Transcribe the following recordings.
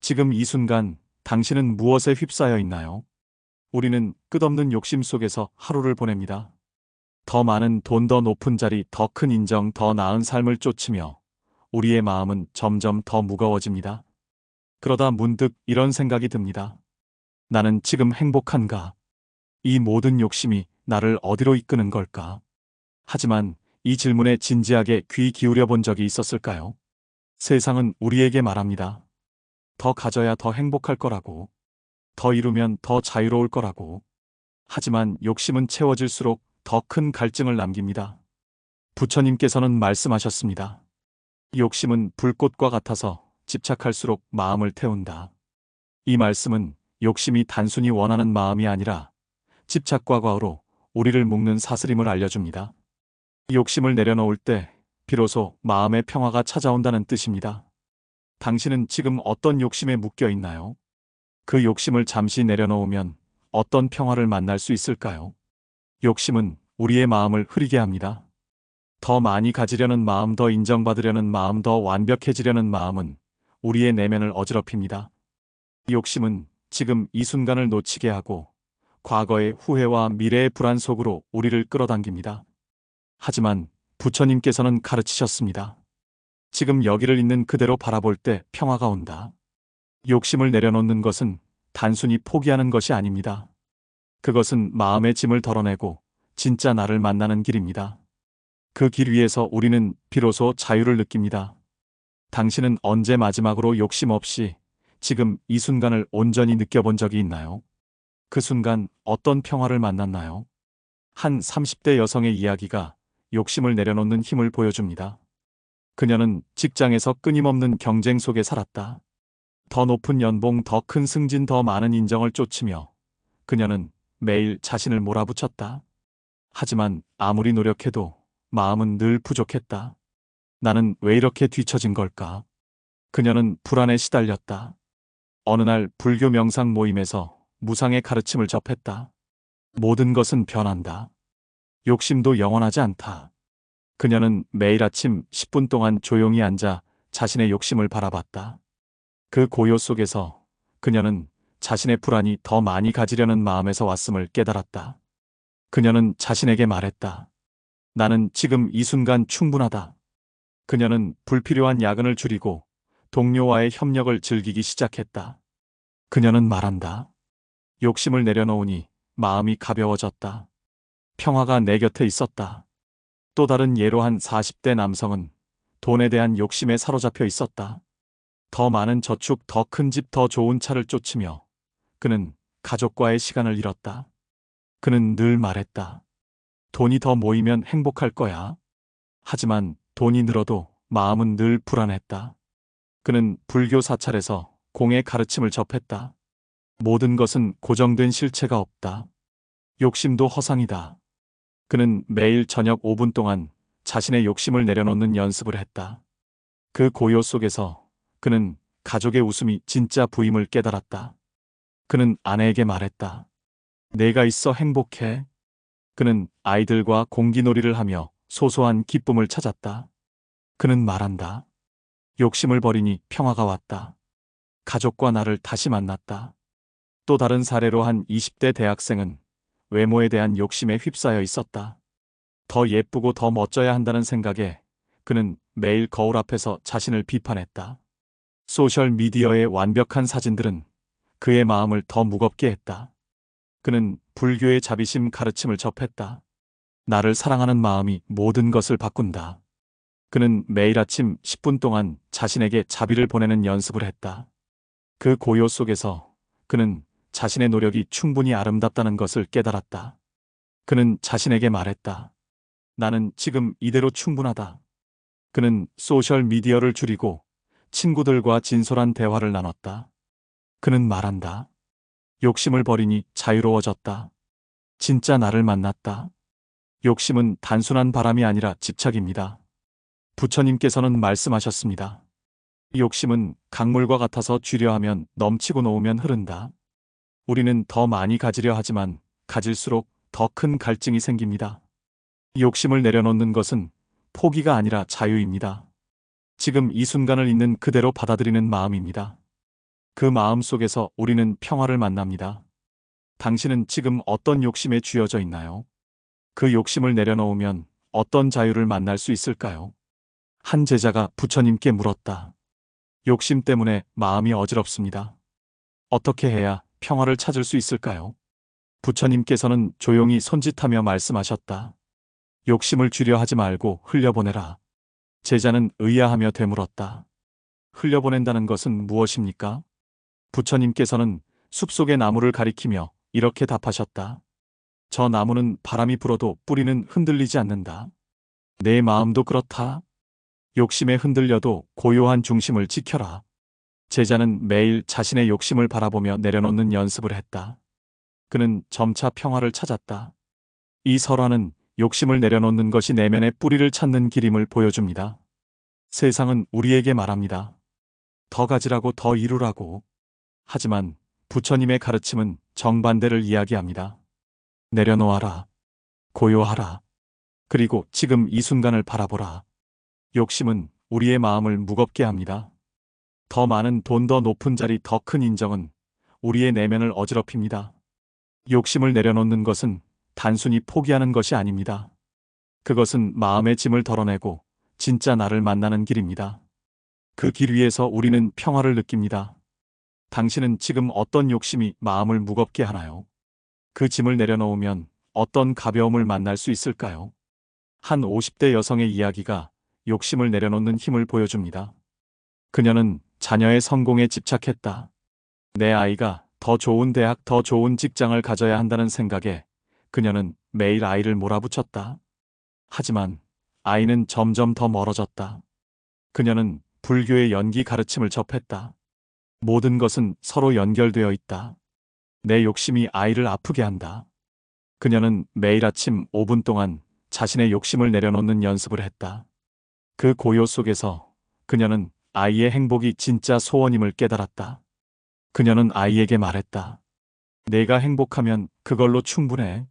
지금 이 순간 당신은 무엇에 휩싸여 있나요? 우리는 끝없는 욕심 속에서 하루를 보냅니다. 더 많은 돈, 더 높은 자리, 더 큰 인정, 더 나은 삶을 쫓으며 우리의 마음은 점점 더 무거워집니다. 그러다 문득 이런 생각이 듭니다. 나는 지금 행복한가? 이 모든 욕심이 나를 어디로 이끄는 걸까? 하지만 이 질문에 진지하게 귀 기울여 본 적이 있었을까요? 세상은 우리에게 말합니다. 더 가져야 더 행복할 거라고. 더 이루면 더 자유로울 거라고. 하지만 욕심은 채워질수록 더 큰 갈증을 남깁니다. 부처님께서는 말씀하셨습니다. 욕심은 불꽃과 같아서 집착할수록 마음을 태운다. 이 말씀은 욕심이 단순히 원하는 마음이 아니라 집착과 과오로 우리를 묶는 사슬임을 알려줍니다. 욕심을 내려놓을 때 비로소 마음의 평화가 찾아온다는 뜻입니다. 당신은 지금 어떤 욕심에 묶여 있나요? 그 욕심을 잠시 내려놓으면 어떤 평화를 만날 수 있을까요? 욕심은 우리의 마음을 흐리게 합니다. 더 많이 가지려는 마음, 더 인정받으려는 마음, 더 완벽해지려는 마음은 우리의 내면을 어지럽힙니다. 욕심은 지금 이 순간을 놓치게 하고 과거의 후회와 미래의 불안 속으로 우리를 끌어당깁니다. 하지만 부처님께서는 가르치셨습니다. 지금 여기를 있는 그대로 바라볼 때 평화가 온다. 욕심을 내려놓는 것은 단순히 포기하는 것이 아닙니다. 그것은 마음의 짐을 덜어내고 진짜 나를 만나는 길입니다. 그 길 위에서 우리는 비로소 자유를 느낍니다. 당신은 언제 마지막으로 욕심 없이 지금 이 순간을 온전히 느껴본 적이 있나요? 그 순간 어떤 평화를 만났나요? 한 30대 여성의 이야기가 욕심을 내려놓는 힘을 보여줍니다. 그녀는 직장에서 끊임없는 경쟁 속에 살았다. 더 높은 연봉, 더 큰 승진, 더 많은 인정을 쫓으며 그녀는 매일 자신을 몰아붙였다. 하지만 아무리 노력해도 마음은 늘 부족했다. 나는 왜 이렇게 뒤처진 걸까? 그녀는 불안에 시달렸다. 어느 날 불교 명상 모임에서 무상의 가르침을 접했다. 모든 것은 변한다. 욕심도 영원하지 않다. 그녀는 매일 아침 10분 동안 조용히 앉아 자신의 욕심을 바라봤다. 그 고요 속에서 그녀는 자신의 불안이 더 많이 가지려는 마음에서 왔음을 깨달았다. 그녀는 자신에게 말했다. 나는 지금 이 순간 충분하다. 그녀는 불필요한 야근을 줄이고 동료와의 협력을 즐기기 시작했다. 그녀는 말한다. 욕심을 내려놓으니 마음이 가벼워졌다. 평화가 내 곁에 있었다. 또 다른 예로 한 40대 남성은 돈에 대한 욕심에 사로잡혀 있었다. 더 많은 저축, 더 큰 집, 더 좋은 차를 쫓으며 그는 가족과의 시간을 잃었다. 그는 늘 말했다. 돈이 더 모이면 행복할 거야. 하지만 돈이 늘어도 마음은 늘 불안했다. 그는 불교 사찰에서 공의 가르침을 접했다. 모든 것은 고정된 실체가 없다. 욕심도 허상이다. 그는 매일 저녁 5분 동안 자신의 욕심을 내려놓는 연습을 했다. 그 고요 속에서 그는 가족의 웃음이 진짜 부임을 깨달았다. 그는 아내에게 말했다. 내가 있어 행복해. 그는 아이들과 공기놀이를 하며 소소한 기쁨을 찾았다. 그는 말한다. 욕심을 버리니 평화가 왔다. 가족과 나를 다시 만났다. 또 다른 사례로 한 20대 대학생은 외모에 대한 욕심에 휩싸여 있었다. 더 예쁘고 더 멋져야 한다는 생각에 그는 매일 거울 앞에서 자신을 비판했다. 소셜미디어의 완벽한 사진들은 그의 마음을 더 무겁게 했다. 그는 불교의 자비심 가르침을 접했다. 나를 사랑하는 마음이 모든 것을 바꾼다. 그는 매일 아침 10분 동안 자신에게 자비를 보내는 연습을 했다. 그 고요 속에서 그는 자신의 노력이 충분히 아름답다는 것을 깨달았다. 그는 자신에게 말했다. 나는 지금 이대로 충분하다. 그는 소셜미디어를 줄이고 친구들과 진솔한 대화를 나눴다. 그는 말한다. 욕심을 버리니 자유로워졌다. 진짜 나를 만났다. 욕심은 단순한 바람이 아니라 집착입니다. 부처님께서는 말씀하셨습니다. 욕심은 강물과 같아서 쥐려 하면 넘치고 놓으면 흐른다. 우리는 더 많이 가지려 하지만 가질수록 더 큰 갈증이 생깁니다. 욕심을 내려놓는 것은 포기가 아니라 자유입니다. 지금 이 순간을 있는 그대로 받아들이는 마음입니다. 그 마음 속에서 우리는 평화를 만납니다. 당신은 지금 어떤 욕심에 쥐어져 있나요? 그 욕심을 내려놓으면 어떤 자유를 만날 수 있을까요? 한 제자가 부처님께 물었다. 욕심 때문에 마음이 어지럽습니다. 어떻게 해야 평화를 찾을 수 있을까요? 부처님께서는 조용히 손짓하며 말씀하셨다. 욕심을 주려 하지 말고 흘려보내라. 제자는 의아하며 되물었다. 흘려보낸다는 것은 무엇입니까? 부처님께서는 숲속의 나무를 가리키며 이렇게 답하셨다. 저 나무는 바람이 불어도 뿌리는 흔들리지 않는다. 내 마음도 그렇다. 욕심에 흔들려도 고요한 중심을 지켜라. 제자는 매일 자신의 욕심을 바라보며 내려놓는 연습을 했다. 그는 점차 평화를 찾았다. 이 설화는 욕심을 내려놓는 것이 내면의 뿌리를 찾는 길임을 보여줍니다. 세상은 우리에게 말합니다. 더 가지라고, 더 이루라고. 하지만 부처님의 가르침은 정반대를 이야기합니다. 내려놓아라. 고요하라. 그리고 지금 이 순간을 바라보라. 욕심은 우리의 마음을 무겁게 합니다. 더 많은 돈, 더 높은 자리, 더 큰 인정은 우리의 내면을 어지럽힙니다. 욕심을 내려놓는 것은 단순히 포기하는 것이 아닙니다. 그것은 마음의 짐을 덜어내고 진짜 나를 만나는 길입니다. 그 길 위에서 우리는 평화를 느낍니다. 당신은 지금 어떤 욕심이 마음을 무겁게 하나요? 그 짐을 내려놓으면 어떤 가벼움을 만날 수 있을까요? 한 50대 여성의 이야기가 욕심을 내려놓는 힘을 보여줍니다. 그녀는 자녀의 성공에 집착했다. 내 아이가 더 좋은 대학, 더 좋은 직장을 가져야 한다는 생각에 그녀는 매일 아이를 몰아붙였다. 하지만 아이는 점점 더 멀어졌다. 그녀는 불교의 연기 가르침을 접했다. 모든 것은 서로 연결되어 있다. 내 욕심이 아이를 아프게 한다. 그녀는 매일 아침 5분 동안 자신의 욕심을 내려놓는 연습을 했다. 그 고요 속에서 그녀는 아이의 행복이 진짜 소원임을 깨달았다. 그녀는 아이에게 말했다. 내가 행복하면 그걸로 충분해.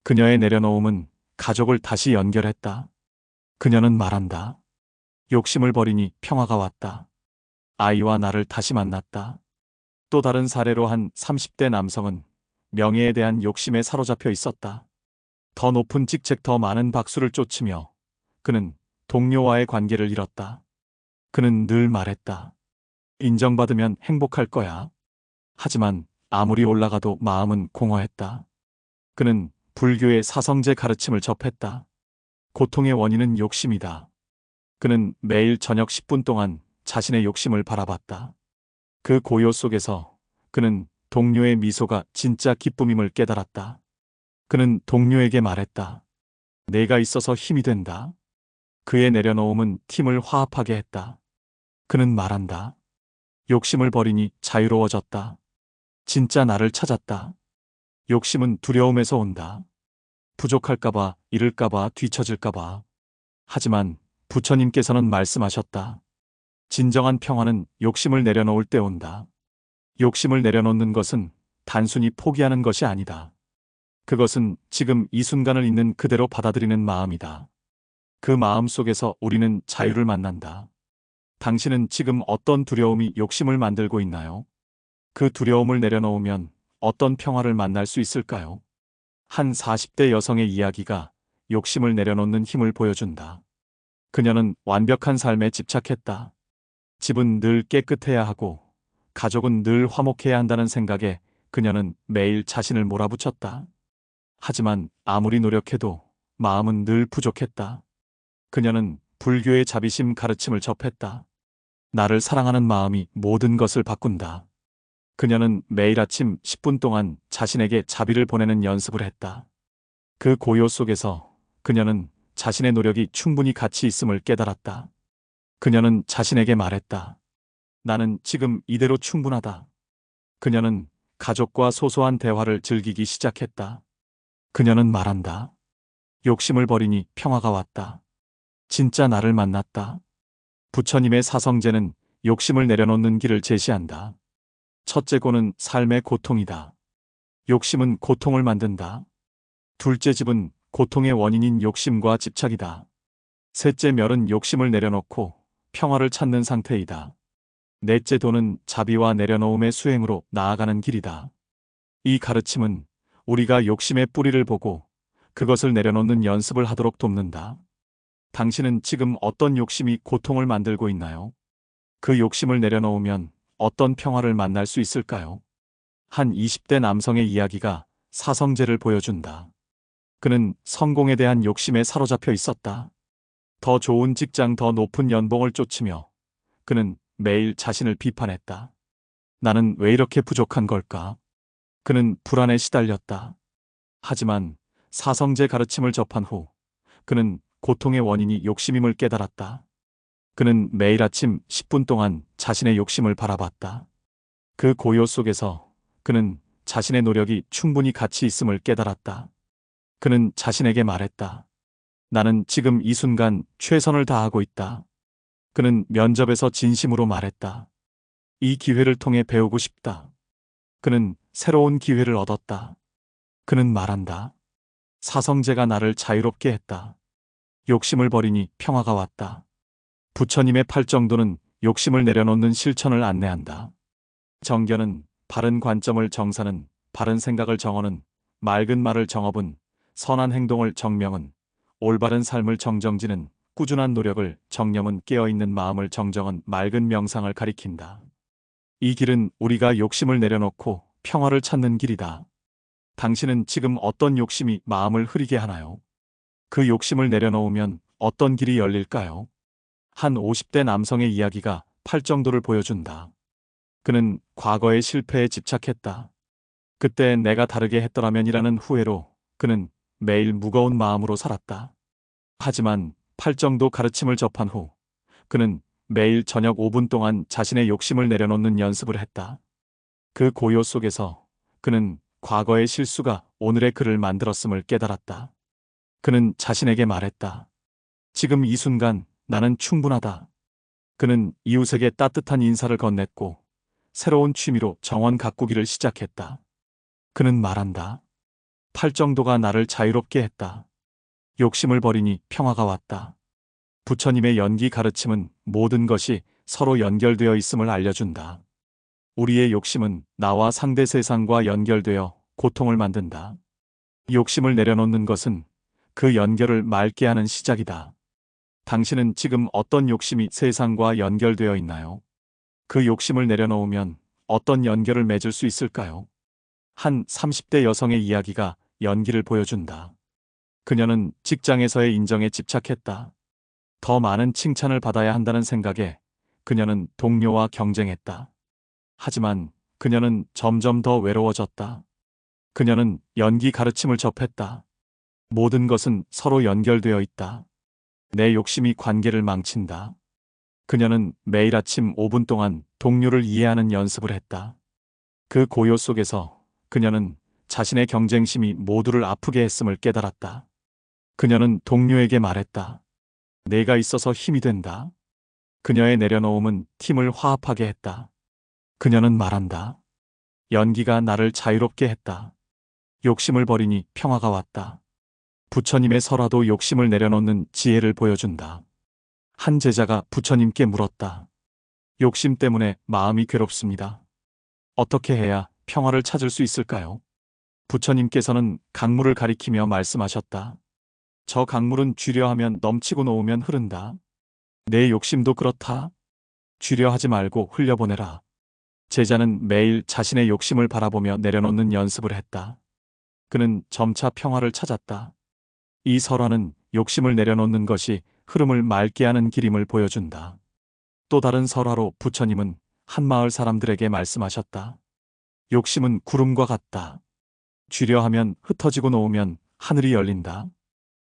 그녀의 내려놓음은 가족을 다시 연결했다. 그녀는 말한다. 욕심을 버리니 평화가 왔다. 아이와 나를 다시 만났다. 또 다른 사례로 한 30대 남성은 명예에 대한 욕심에 사로잡혀 있었다. 더 높은 직책, 더 많은 박수를 쫓으며 그는 동료와의 관계를 잃었다. 그는 늘 말했다. 인정받으면 행복할 거야. 하지만 아무리 올라가도 마음은 공허했다. 그는 불교의 사성제 가르침을 접했다. 고통의 원인은 욕심이다. 그는 매일 저녁 10분 동안 자신의 욕심을 바라봤다. 그 고요 속에서 그는 동료의 미소가 진짜 기쁨임을 깨달았다. 그는 동료에게 말했다. 내가 있어서 힘이 된다. 그의 내려놓음은 팀을 화합하게 했다. 그는 말한다. 욕심을 버리니 자유로워졌다. 진짜 나를 찾았다. 욕심은 두려움에서 온다. 부족할까봐, 잃을까봐, 뒤처질까봐. 하지만 부처님께서는 말씀하셨다. 진정한 평화는 욕심을 내려놓을 때 온다. 욕심을 내려놓는 것은 단순히 포기하는 것이 아니다. 그것은 지금 이 순간을 있는 그대로 받아들이는 마음이다. 그 마음 속에서 우리는 자유를 만난다. 당신은 지금 어떤 두려움이 욕심을 만들고 있나요? 그 두려움을 내려놓으면 어떤 평화를 만날 수 있을까요? 한 40대 여성의 이야기가 욕심을 내려놓는 힘을 보여준다. 그녀는 완벽한 삶에 집착했다. 집은 늘 깨끗해야 하고 가족은 늘 화목해야 한다는 생각에 그녀는 매일 자신을 몰아붙였다. 하지만 아무리 노력해도 마음은 늘 부족했다. 그녀는 불교의 자비심 가르침을 접했다. 나를 사랑하는 마음이 모든 것을 바꾼다. 그녀는 매일 아침 10분 동안 자신에게 자비를 보내는 연습을 했다. 그 고요 속에서 그녀는 자신의 노력이 충분히 가치 있음을 깨달았다. 그녀는 자신에게 말했다. 나는 지금 이대로 충분하다. 그녀는 가족과 소소한 대화를 즐기기 시작했다. 그녀는 말한다. 욕심을 버리니 평화가 왔다. 진짜 나를 만났다. 부처님의 사성제는 욕심을 내려놓는 길을 제시한다. 첫째 고는 삶의 고통이다. 욕심은 고통을 만든다. 둘째 집은 고통의 원인인 욕심과 집착이다. 셋째 멸은 욕심을 내려놓고 평화를 찾는 상태이다. 넷째 도는 자비와 내려놓음의 수행으로 나아가는 길이다. 이 가르침은 우리가 욕심의 뿌리를 보고 그것을 내려놓는 연습을 하도록 돕는다. 당신은 지금 어떤 욕심이 고통을 만들고 있나요? 그 욕심을 내려놓으면 어떤 평화를 만날 수 있을까요? 한 20대 남성의 이야기가 사성제를 보여준다. 그는 성공에 대한 욕심에 사로잡혀 있었다. 더 좋은 직장, 더 높은 연봉을 쫓으며 그는 매일 자신을 비판했다. 나는 왜 이렇게 부족한 걸까? 그는 불안에 시달렸다. 하지만 사성제 가르침을 접한 후 그는 고통의 원인이 욕심임을 깨달았다. 그는 매일 아침 10분 동안 자신의 욕심을 바라봤다. 그 고요 속에서 그는 자신의 노력이 충분히 가치 있음을 깨달았다. 그는 자신에게 말했다. 나는 지금 이 순간 최선을 다하고 있다. 그는 면접에서 진심으로 말했다. 이 기회를 통해 배우고 싶다. 그는 새로운 기회를 얻었다. 그는 말한다. 사성제가 나를 자유롭게 했다. 욕심을 버리니 평화가 왔다. 부처님의 팔정도는 욕심을 내려놓는 실천을 안내한다. 정견은 바른 관점을, 정사는 바른 생각을, 정언은 맑은 말을, 정업은 선한 행동을, 정명은 올바른 삶을, 정정지는 꾸준한 노력을, 정념은 깨어있는 마음을, 정정은 맑은 명상을 가리킨다. 이 길은 우리가 욕심을 내려놓고 평화를 찾는 길이다. 당신은 지금 어떤 욕심이 마음을 흐리게 하나요? 그 욕심을 내려놓으면 어떤 길이 열릴까요? 한 50대 남성의 이야기가 팔정도를 보여준다. 그는 과거의 실패에 집착했다. 그때 내가 다르게 했더라면이라는 후회로 그는 매일 무거운 마음으로 살았다. 하지만 팔정도 가르침을 접한 후 그는 매일 저녁 5분 동안 자신의 욕심을 내려놓는 연습을 했다. 그 고요 속에서 그는 과거의 실수가 오늘의 그를 만들었음을 깨달았다. 그는 자신에게 말했다. 지금 이 순간 나는 충분하다. 그는 이웃에게 따뜻한 인사를 건넸고 새로운 취미로 정원 가꾸기를 시작했다. 그는 말한다. 팔정도가 나를 자유롭게 했다. 욕심을 버리니 평화가 왔다. 부처님의 연기 가르침은 모든 것이 서로 연결되어 있음을 알려준다. 우리의 욕심은 나와 상대 세상과 연결되어 고통을 만든다. 욕심을 내려놓는 것은 그 연결을 맑게 하는 시작이다. 당신은 지금 어떤 욕심이 세상과 연결되어 있나요? 그 욕심을 내려놓으면 어떤 연결을 맺을 수 있을까요? 한 30대 여성의 이야기가 연기를 보여준다. 그녀는 직장에서의 인정에 집착했다. 더 많은 칭찬을 받아야 한다는 생각에 그녀는 동료와 경쟁했다. 하지만 그녀는 점점 더 외로워졌다. 그녀는 연기 가르침을 접했다. 모든 것은 서로 연결되어 있다. 내 욕심이 관계를 망친다. 그녀는 매일 아침 5분 동안 동료를 이해하는 연습을 했다. 그 고요 속에서 그녀는 자신의 경쟁심이 모두를 아프게 했음을 깨달았다. 그녀는 동료에게 말했다. 내가 있어서 힘이 된다. 그녀의 내려놓음은 팀을 화합하게 했다. 그녀는 말한다. 연기가 나를 자유롭게 했다. 욕심을 버리니 평화가 왔다. 부처님의 설화도 욕심을 내려놓는 지혜를 보여준다. 한 제자가 부처님께 물었다. 욕심 때문에 마음이 괴롭습니다. 어떻게 해야 평화를 찾을 수 있을까요? 부처님께서는 강물을 가리키며 말씀하셨다. 저 강물은 쥐려 하면 넘치고 놓으면 흐른다. 내 욕심도 그렇다. 쥐려 하지 말고 흘려보내라. 제자는 매일 자신의 욕심을 바라보며 내려놓는 연습을 했다. 그는 점차 평화를 찾았다. 이 설화는 욕심을 내려놓는 것이 흐름을 맑게 하는 길임을 보여준다. 또 다른 설화로 부처님은 한 마을 사람들에게 말씀하셨다. 욕심은 구름과 같다. 쥐려 하면 흩어지고 놓으면 하늘이 열린다.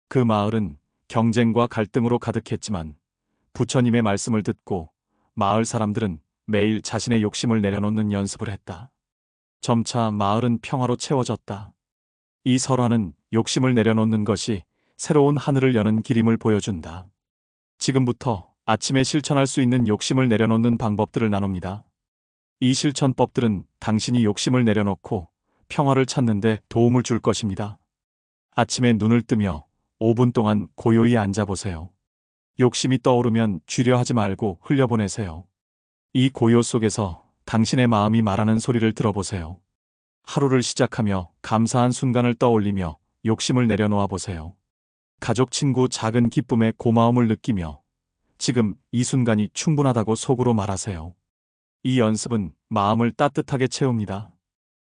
그 마을은 경쟁과 갈등으로 가득했지만 부처님의 말씀을 듣고 마을 사람들은 매일 자신의 욕심을 내려놓는 연습을 했다. 점차 마을은 평화로 채워졌다. 이 설화는 욕심을 내려놓는 것이 새로운 하늘을 여는 길임을 보여준다. 지금부터 아침에 실천할 수 있는 욕심을 내려놓는 방법들을 나눕니다. 이 실천법들은 당신이 욕심을 내려놓고 평화를 찾는 데 도움을 줄 것입니다. 아침에 눈을 뜨며 5분 동안 고요히 앉아보세요. 욕심이 떠오르면 쥐려 하지 말고 흘려보내세요. 이 고요 속에서 당신의 마음이 말하는 소리를 들어보세요. 하루를 시작하며 감사한 순간을 떠올리며 욕심을 내려놓아 보세요. 가족, 친구, 작은 기쁨에 고마움을 느끼며 지금 이 순간이 충분하다고 속으로 말하세요. 이 연습은 마음을 따뜻하게 채웁니다.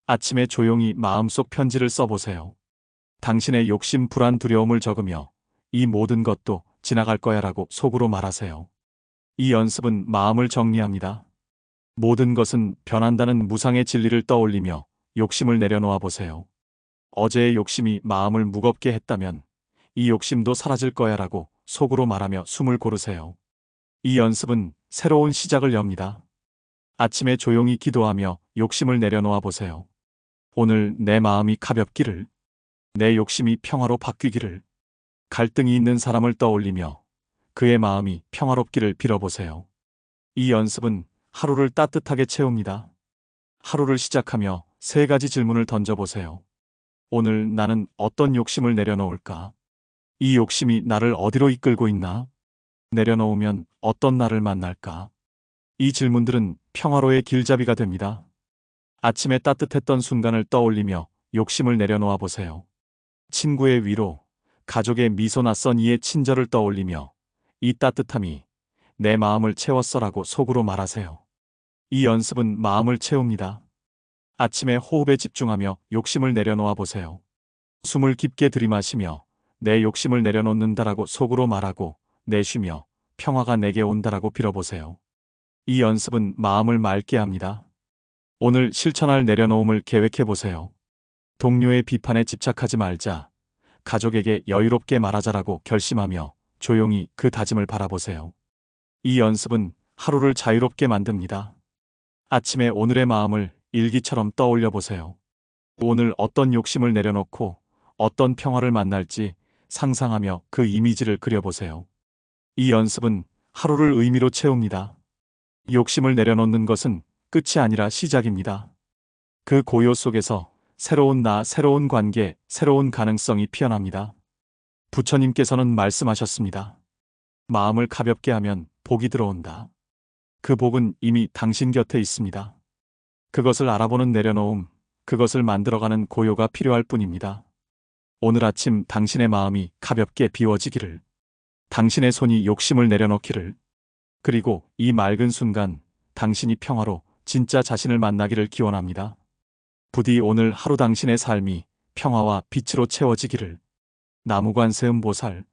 아침에 조용히 마음속 편지를 써보세요. 당신의 욕심, 불안, 두려움을 적으며 이 모든 것도 지나갈 거야 라고 속으로 말하세요. 이 연습은 마음을 정리합니다. 모든 것은 변한다는 무상의 진리를 떠올리며 욕심을 내려놓아 보세요. 어제의 욕심이 마음을 무겁게 했다면 이 욕심도 사라질 거야 라고 속으로 말하며 숨을 고르세요. 이 연습은 새로운 시작을 엽니다. 아침에 조용히 기도하며 욕심을 내려놓아 보세요. 오늘 내 마음이 가볍기를, 내 욕심이 평화로 바뀌기를, 갈등이 있는 사람을 떠올리며 그의 마음이 평화롭기를 빌어보세요. 이 연습은 하루를 따뜻하게 채웁니다. 하루를 시작하며 3가지 질문을 던져보세요. 오늘 나는 어떤 욕심을 내려놓을까? 이 욕심이 나를 어디로 이끌고 있나? 내려놓으면 어떤 나를 만날까? 이 질문들은 평화로의 길잡이가 됩니다. 아침에 따뜻했던 순간을 떠올리며 욕심을 내려놓아 보세요. 친구의 위로, 가족의 미소, 낯선 이의 친절을 떠올리며 이 따뜻함이 내 마음을 채웠어라고 속으로 말하세요. 이 연습은 마음을 채웁니다. 아침에 호흡에 집중하며 욕심을 내려놓아 보세요. 숨을 깊게 들이마시며 내 욕심을 내려놓는다라고 속으로 말하고 내쉬며 평화가 내게 온다라고 빌어보세요. 이 연습은 마음을 맑게 합니다. 오늘 실천할 내려놓음을 계획해 보세요. 동료의 비판에 집착하지 말자. 가족에게 여유롭게 말하자라고 결심하며 조용히 그 다짐을 바라보세요. 이 연습은 하루를 자유롭게 만듭니다. 아침에 오늘의 마음을 일기처럼 떠올려 보세요. 오늘 어떤 욕심을 내려놓고 어떤 평화를 만날지 상상하며 그 이미지를 그려보세요. 이 연습은 하루를 의미로 채웁니다. 욕심을 내려놓는 것은 끝이 아니라 시작입니다. 그 고요 속에서 새로운 나, 새로운 관계, 새로운 가능성이 피어납니다. 부처님께서는 말씀하셨습니다. 마음을 가볍게 하면 복이 들어온다. 그 복은 이미 당신 곁에 있습니다. 그것을 알아보는 내려놓음, 그것을 만들어가는 고요가 필요할 뿐입니다. 오늘 아침 당신의 마음이 가볍게 비워지기를, 당신의 손이 욕심을 내려놓기를, 그리고 이 맑은 순간 당신이 평화로 진짜 자신을 만나기를 기원합니다. 부디 오늘 하루 당신의 삶이 평화와 빛으로 채워지기를. 나무관세음보살